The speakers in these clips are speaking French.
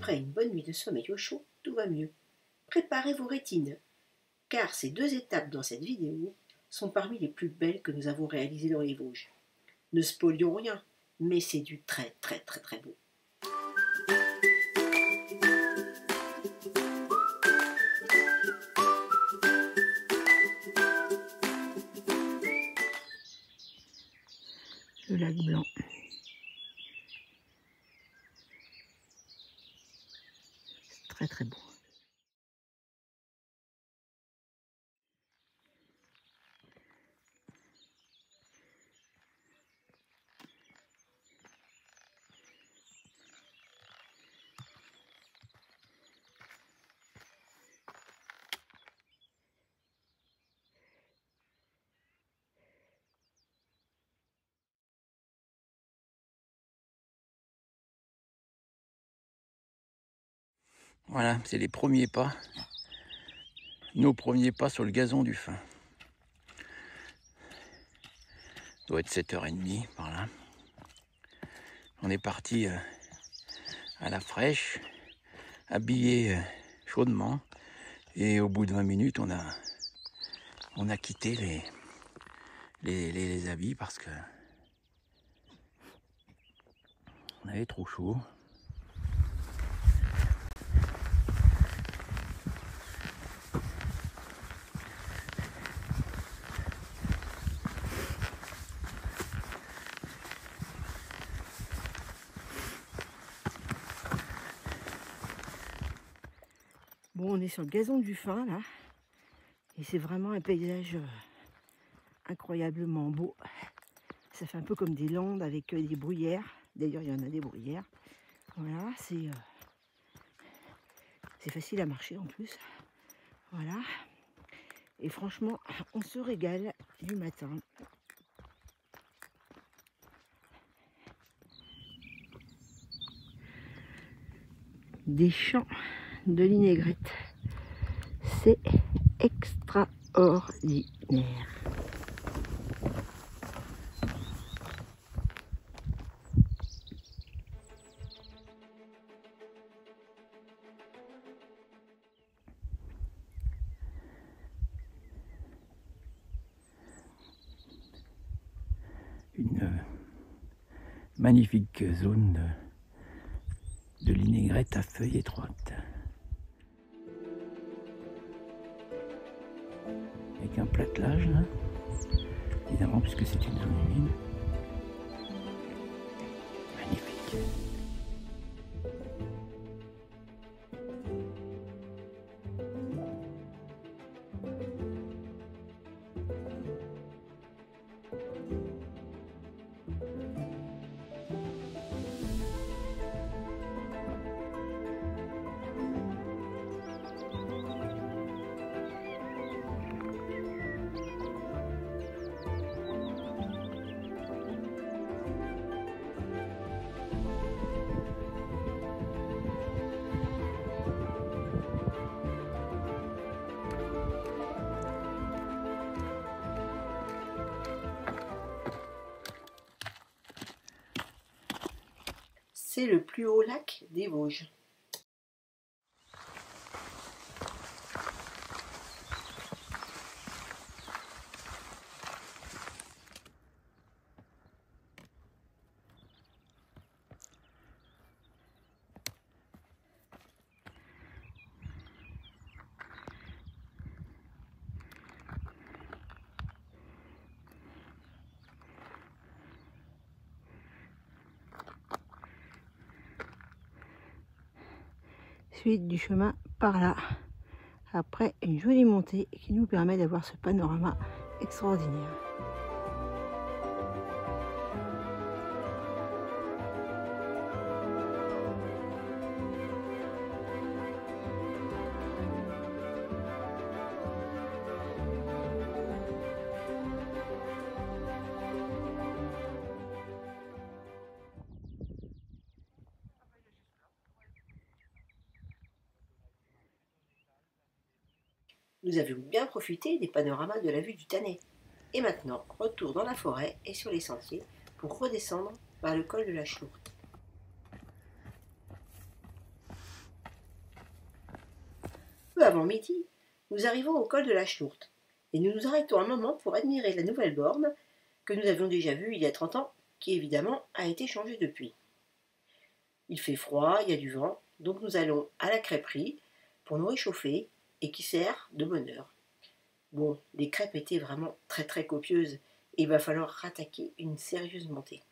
Après une bonne nuit de sommeil au chaud, tout va mieux. Préparez vos rétines, car ces 2 étapes dans cette vidéo sont parmi les plus belles que nous avons réalisées dans les Vosges. Ne spolions rien, mais c'est du très beau. Le lac Blanc. C'est très beau. Voilà, c'est les premiers pas, nos premiers pas sur le gazon du Fin. Ça doit être 7h30 par là. On est parti à la fraîche, habillé chaudement, et au bout de 20 minutes, on a quitté les habits parce que on avait trop chaud. Bon, on est sur le gazon du Fin là, et c'est vraiment un paysage incroyablement beau. Ça fait un peu comme des landes avec des bruyères. D'ailleurs, il y en a des bruyères. Voilà, c'est facile à marcher en plus. Voilà. Et franchement, on se régale du matin. Des champs de vinaigrette. C'est extraordinaire. Une magnifique zone de vinaigrette à feuilles étroites. Avec un platelage là, évidemment puisque c'est une zone humide. Magnifique. C'est le plus haut lac des Vosges. Suite du chemin par là. Après une jolie montée qui nous permet d'avoir ce panorama extraordinaire. Nous avions bien profité des panoramas de la vue du Tanais. Et maintenant, retour dans la forêt et sur les sentiers pour redescendre vers le col de la Chlourte. avant midi, nous arrivons au col de la Schlourte et nous nous arrêtons un moment pour admirer la nouvelle borne que nous avions déjà vue il y a 30 ans, qui évidemment a été changée depuis. Il fait froid, il y a du vent, donc nous allons à la crêperie pour nous réchauffer et qui sert de bonne heure. Bon, les crêpes étaient vraiment très copieuses et il va falloir rattaquer une sérieuse montée.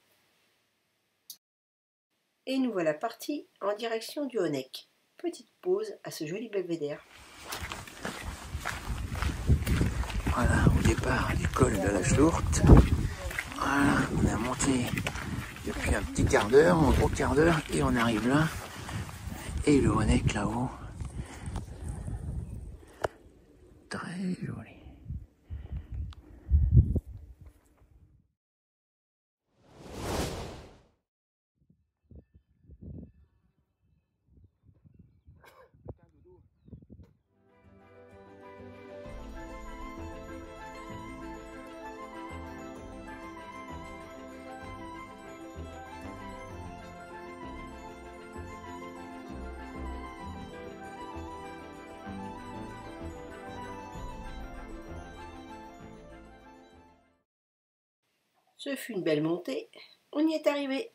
Et nous voilà partis en direction du Honeck. Petite pause à ce joli belvédère. Voilà, au départ du col de la Schlourte. Voilà, on a monté depuis un petit quart d'heure, un gros quart d'heure, et on arrive là. Et le Honeck là-haut. Très joli. Ce fut une belle montée, on y est arrivé.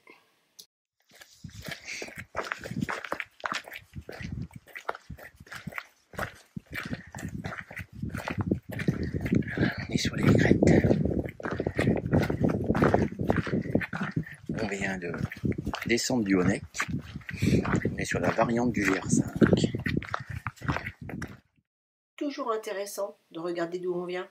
On est sur les crêtes. On vient de descendre du Honeck. On est sur la variante du GR5. Toujours intéressant de regarder d'où on vient.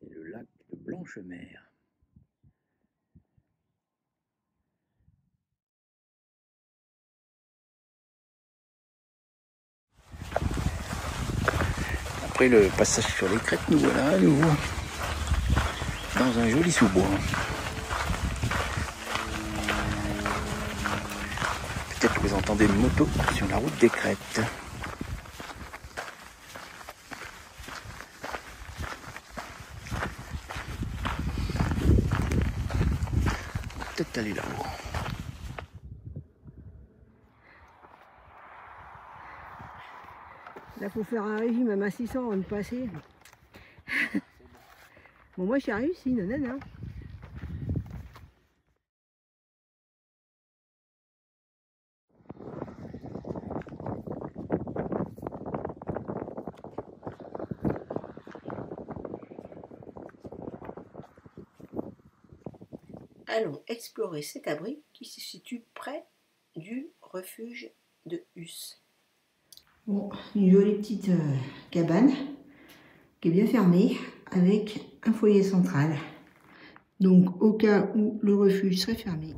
Le lac de Blanchemer. Après le passage sur les crêtes, nous voilà à nouveau dans un joli sous-bois. Peut-être que vous entendez une moto sur la route des crêtes. Peut-être aller là-haut. Là, faut faire un régime à massissant avant de passer. Bon, moi, j'ai réussi, nanana. Allons explorer cet abri qui se situe près du refuge de Huss. Bon, une jolie petite cabane qui est bien fermée avec un foyer central. Donc, au cas où le refuge serait fermé.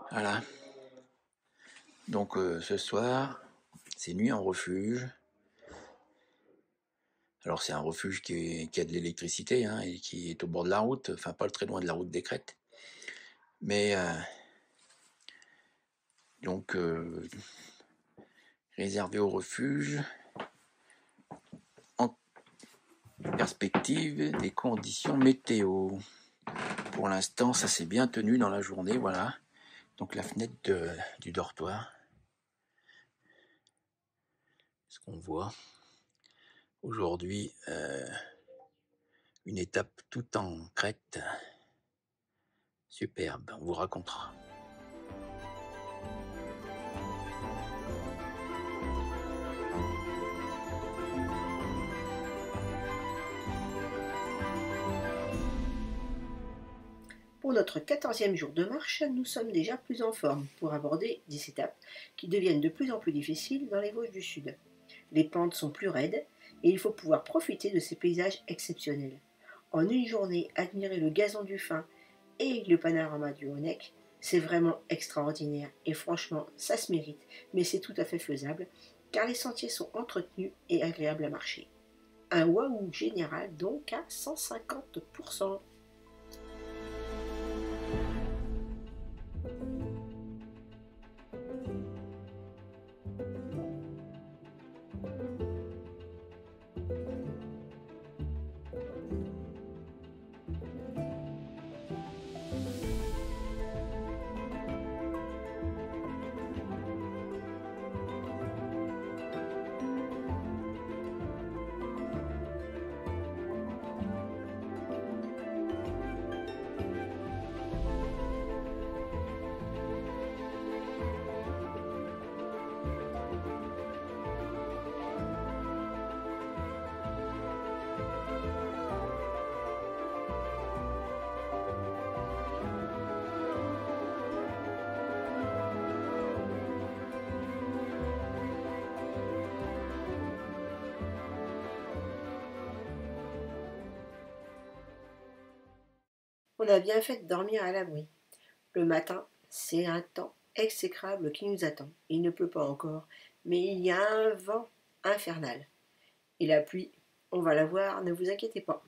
Voilà. Donc ce soir, c'est nuit en refuge. Alors c'est un refuge qui a de l'électricité hein, et qui est au bord de la route, enfin pas très loin de la route des crêtes. Mais donc réservé au refuge en perspective des conditions météo. Pour l'instant, ça s'est bien tenu dans la journée, voilà. Donc la fenêtre du dortoir. Ce qu'on voit aujourd'hui, une étape tout en crête. Superbe, on vous racontera. Pour notre 14e jour de marche, nous sommes déjà plus en forme pour aborder 10 étapes qui deviennent de plus en plus difficiles dans les Vosges du Sud. Les pentes sont plus raides et il faut pouvoir profiter de ces paysages exceptionnels. En une journée, admirer le gazon du Fin et le panorama du Honeck, c'est vraiment extraordinaire et franchement, ça se mérite, mais c'est tout à fait faisable car les sentiers sont entretenus et agréables à marcher. Un waouh général donc à 150%. On a bien fait de dormir à l'abri. Le matin, c'est un temps exécrable qui nous attend. Il ne pleut pas encore, mais il y a un vent infernal. Et la pluie, on va la voir, ne vous inquiétez pas.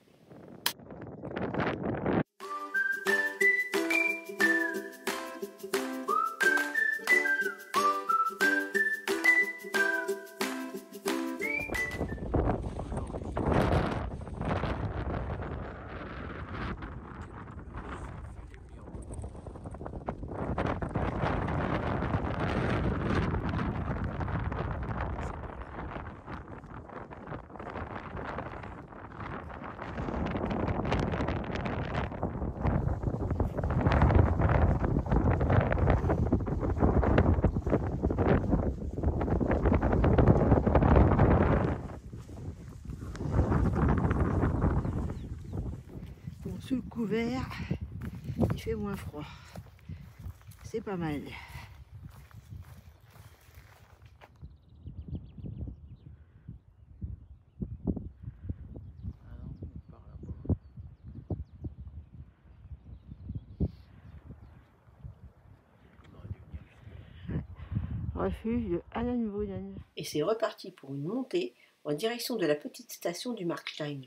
Sous le couvert, il fait moins froid. C'est pas mal. Refuge de Annenbrünnen. Et c'est reparti pour une montée en direction de la petite station du Markstein.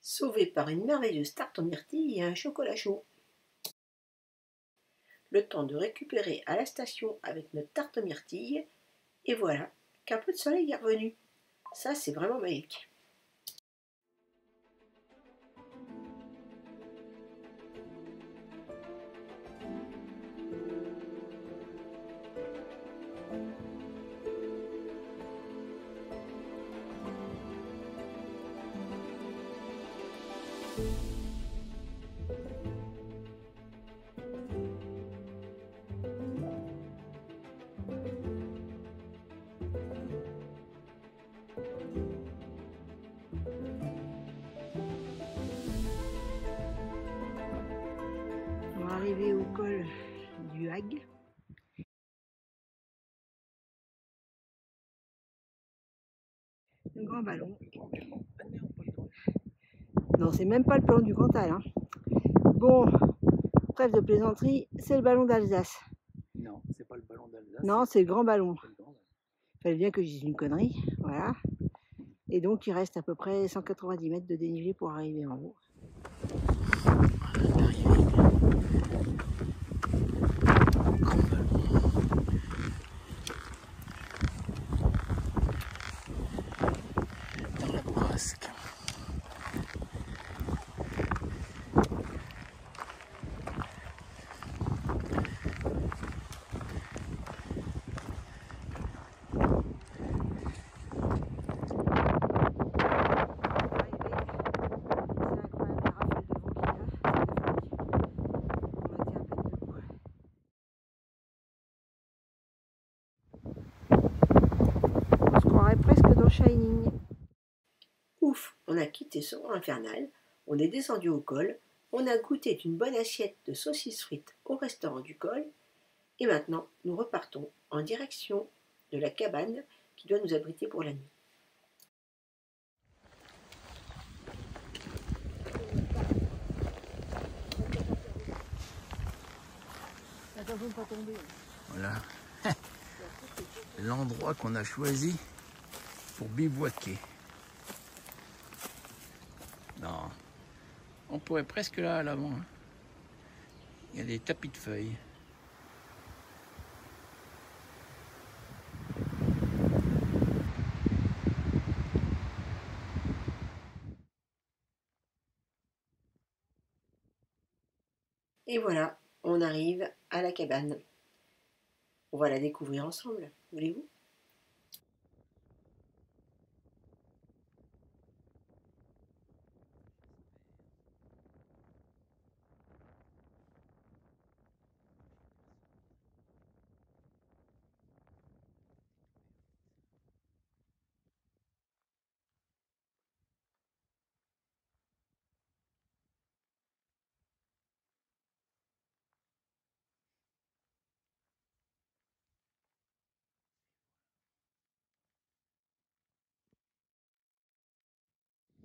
Sauvé par une merveilleuse tarte aux myrtilles et un chocolat chaud. Le temps de récupérer à la station avec notre tarte aux myrtilles, et voilà qu'un peu de soleil est revenu. Ça, c'est vraiment magique. On va arriver au col du Hag. Un grand ballon. Non, c'est même pas le ballon du Cantal. Hein. Bon, trêve de plaisanterie, c'est le ballon d'Alsace. Non, c'est pas le ballon d'Alsace. Non, c'est le grand ballon. C'est le grand ballon. Fallait bien que je dise une connerie, voilà. Et donc il reste à peu près 190 mètres de dénivelé pour arriver en haut. Dans la Shining. Ouf, on a quitté ce rang infernal, on est descendu au col, on a goûté d'une bonne assiette de saucisses frites au restaurant du col, et maintenant nous repartons en direction de la cabane qui doit nous abriter pour la nuit. Voilà l'endroit qu'on a choisi pour bivouaquer. Non, on pourrait presque là à l'avant. Hein. Il y a des tapis de feuilles. Et voilà, on arrive à la cabane. On va la découvrir ensemble, voulez-vous?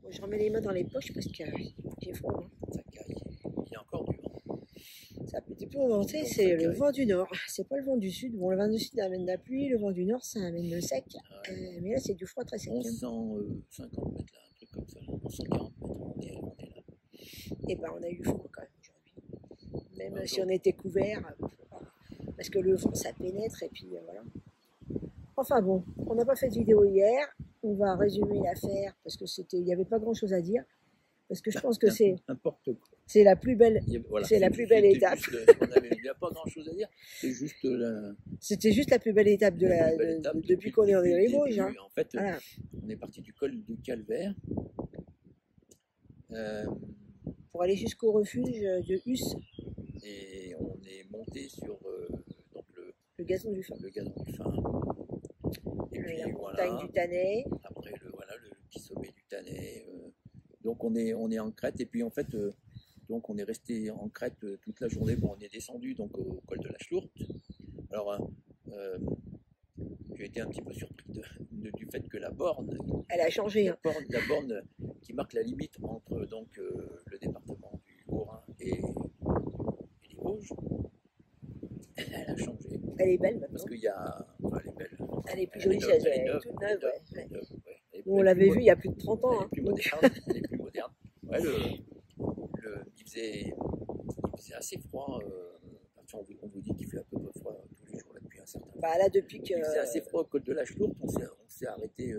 Bon, je remets les mains dans les poches parce que j'ai froid. Hein. Ça caille. Il y a encore du vent. Ça peut un petit peu remonter, c'est le vent du nord. C'est pas le vent du sud. Bon, le vent du sud amène la pluie, le vent du nord ça amène le sec. Mais là c'est du froid très sec. On sent 50 mètres là, un truc comme ça. On sent 40 mètres, on est là. Et ben on a eu froid quand même aujourd'hui. Même si on était couvert, parce que le vent ça pénètre et puis voilà. Enfin bon, on n'a pas fait de vidéo hier. On va résumer l'affaire parce que il n'y avait pas grand chose à dire. Parce que je pense que c'est la plus belle, c'est la plus belle étape. Il n'y a pas grand chose à dire. C'est juste C'était juste la plus belle étape depuis qu'on est en les Vosges. Hein. En fait, voilà. On est parti du col du Calvaire. Pour aller jusqu'au refuge de Huss. Et on est monté sur donc le gazon du Fin. Le gazon du Fin. Et puis, la montagne du Tanais. Après le petit sommet du Tanais. Donc on est en crête et puis en fait donc on est resté en crête toute la journée. Bon, on est descendu donc au col de la Schlourte. Alors j'ai été un petit peu surpris du fait que la borne, elle a changé. La borne qui marque la limite entre donc le département du Haut-Rhin et les Vosges, elle a changé. Elle est belle maintenant. Parce qu'il y a, elle est belle. Elle est plus jolie, elle est toute neuve. On l'avait vue il y a plus de 30 ans. Elle est plus moderne. Elle est plus moderne. Ouais, il faisait assez froid. On vous dit qu'il fait un peu de froid tous les jours là, depuis un certain temps. Bah là, depuis que. Il faisait assez froid au col de la Schlourte. On s'est arrêté.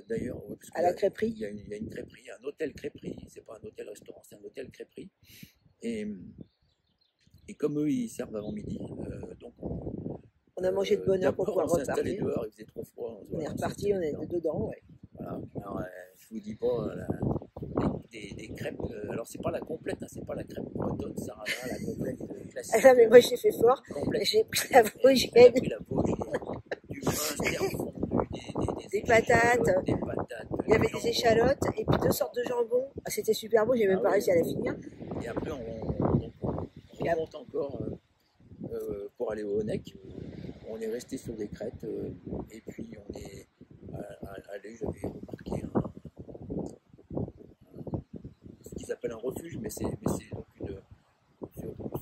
D'ailleurs. Ouais, à la crêperie. Il y a une crêperie, un hôtel crêperie. C'est pas un hôtel-restaurant, c'est un hôtel crêperie. Et comme eux, ils servent avant midi, donc on a mangé de bonne heure pour pouvoir repartir. On s'est installé dehors, il faisait trop froid. On est reparti, on est dedans, ouais. Voilà. Alors, je vous dis pas, des crêpes, alors c'est pas la complète, hein, c'est pas la crêpe bretonne, Sarah, la complète classique. Ah mais moi j'ai fait fort, j'ai pris la Vosgienne. Du mince, des patates, il y avait des échalotes et puis 2 sortes de jambon. Ah, c'était super beau, j'ai même pas réussi à la finir. Et après on remonte encore pour aller au Honeck. On est resté sur des crêtes et puis on est allé, j'avais remarqué ce qu'ils appellent un refuge, mais c'est donc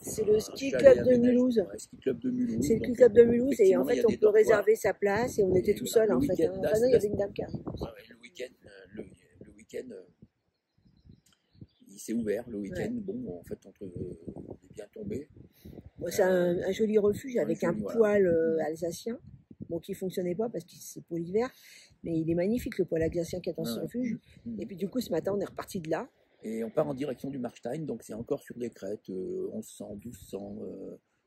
c'est le ski club de Mulhouse. Ouais, ski club de Mulhouse. C'est le ski club de Mulhouse et en fait on peut réserver sa place et on était tout seul en fait. Enfin non, il y avait une dame qui arrive. Le week-end, il s'est ouvert le week-end. Ouais. Bon, en fait, on est bien tombé. Bon, c'est un joli refuge avec un poêle alsacien, bon, qui ne fonctionnait pas parce que c'est pour l'hiver, mais il est magnifique le poêle alsacien qui est dans ce refuge. Et puis du coup, ce matin, on est reparti de là. Et on part en direction du Markstein, donc c'est encore sur des crêtes, 1100, 1200,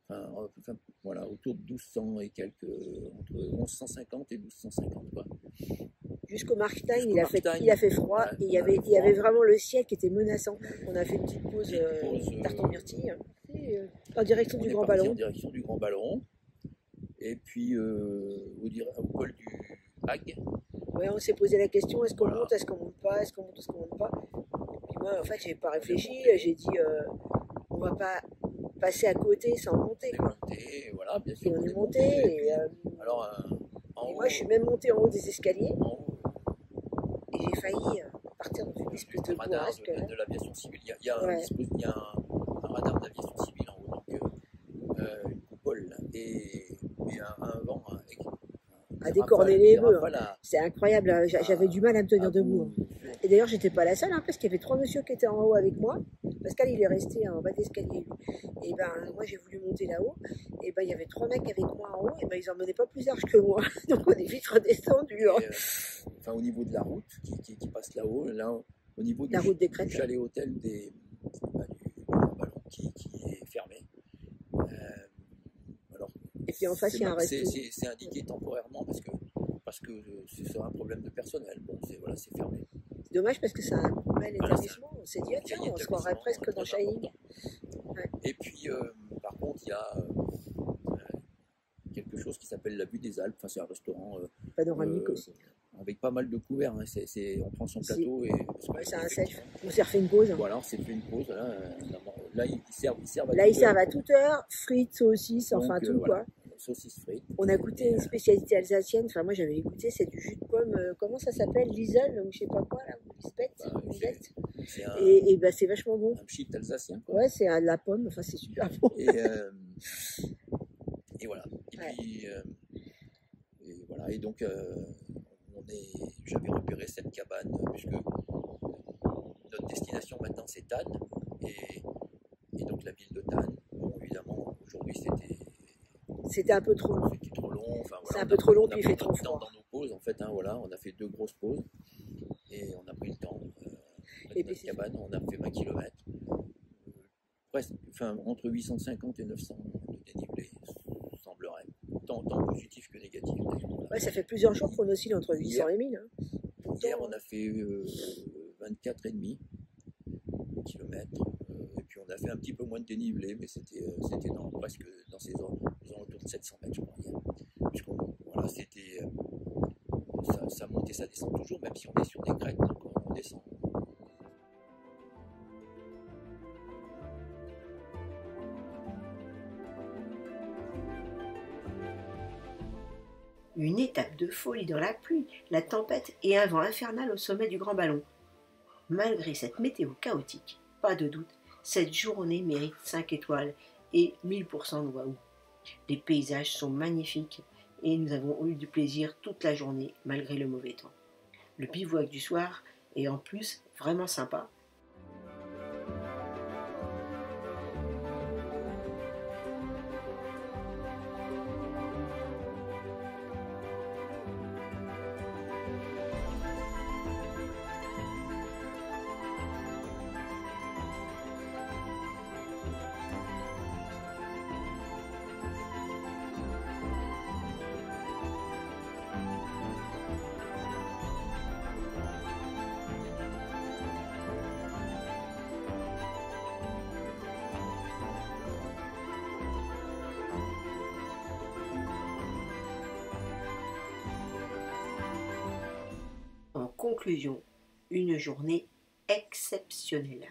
enfin, voilà, autour de 1200 et quelques, entre 1150 et 1250, quoi. Jusqu'au Markstein, il a fait froid, et il y avait vraiment le ciel qui était menaçant. On a fait une petite pause tarte en myrtille, en direction du Grand Ballon. En direction du Grand Ballon, et puis au col vague. Ouais, on s'est posé la question, est-ce qu'on Voilà. monte, est-ce qu'on monte pas, est-ce qu'on monte, est-ce qu'on monte pas. Puis moi, en fait, j'ai pas réfléchi, j'ai dit, on va pas passer à côté sans monter, On est quoi. monté, voilà, bien Et sûr. on est monté, Et puis, et alors, en et haut, moi, je suis même montée en haut des escaliers, en haut, et j'ai failli partir dans une espèce de du radar bourrasque, là. de l'aviation civile. Il y a, Ouais. il y a un radar d'aviation civile en haut, donc une coupole là, et un vent À décorner les bœufs, hein. Voilà. C'est incroyable, hein. J'avais du mal à me tenir debout, hein. Et d'ailleurs, j'étais pas la seule, hein, parce qu'il y avait 3 messieurs qui étaient en haut avec moi. Pascal, il est resté en bas d'escalier, lui. Et ben, moi, j'ai voulu monter là-haut. Et ben, il y avait 3 mecs avec moi en haut. Et ben, ils emmenaient pas plus large que moi. Donc, on est vite redescendu, hein. Enfin, au niveau de la route qui passe là-haut, là, au niveau La route des crêtes. du chalet hôtel du Grand Ballon qui est fermé. Alors, Et puis en face, il y a un resto. c'est indiqué temporairement parce que c'est un problème de personnel. Bon, voilà, c'est fermé. C'est dommage parce que c'est un bel Voilà, établissement. On s'est dit, ah, tiens, on se croirait presque dans Shining. Ouais. Et puis, par contre, il y a quelque chose qui s'appelle la Vue des Alpes. Enfin, c'est un restaurant Panoramique aussi. avec pas mal de couverts. Hein. On prend son plateau et Ouais, c'est un self. On s'est refait une pause. Voilà, on s'est fait une pause. Là ils servent Là, ils servent à toute heure, frites, saucisses, enfin tout, voilà. quoi. Saucisses frites. On a goûté une spécialité alsacienne. Enfin, moi, j'avais goûté, c'est du jus de pomme. Comment ça s'appelle? L'isole, ou je sais pas quoi, là, ou Lisbeth. C'est et ben, c'est vachement bon. Un pchit alsacien. Quoi. Ouais, c'est à la pomme. Enfin, c'est super bon. Et voilà. Et puis, et voilà. Et donc, j'avais repéré cette cabane, puisque notre destination maintenant, c'est Tannes. Et donc, la ville de Tannes, bon, évidemment, aujourd'hui, c'était un peu trop long. C'était trop long. Enfin, voilà, c'est un peu trop long, puis il fait trop froid. Dans nos pauses, en fait, hein, voilà, on a fait 2 grosses pauses et on a pris le temps. Avec notre cabane, on a fait 20 km. Presque, enfin, entre 850 et 900 de dénivelé, semblerait. Tant positif que négatif. Ouais, ça fait plusieurs jours qu'on oscille entre 800 et 1000. Hein. Hier, on a fait 24,5 km. Et puis, on a fait un petit peu moins de dénivelé, mais c'était presque dans ces autour de 700 mètres, je crois. Voilà, c'était. Ça monte et ça descend toujours, même si on est sur des crêtes, donc on descend. Une étape de folie dans la pluie, la tempête et un vent infernal au sommet du Grand Ballon. Malgré cette météo chaotique, pas de doute, cette journée mérite 5 étoiles et 1000% de waouh. Les paysages sont magnifiques et nous avons eu du plaisir toute la journée malgré le mauvais temps. Le bivouac du soir est en plus vraiment sympa. En conclusion, une journée exceptionnelle.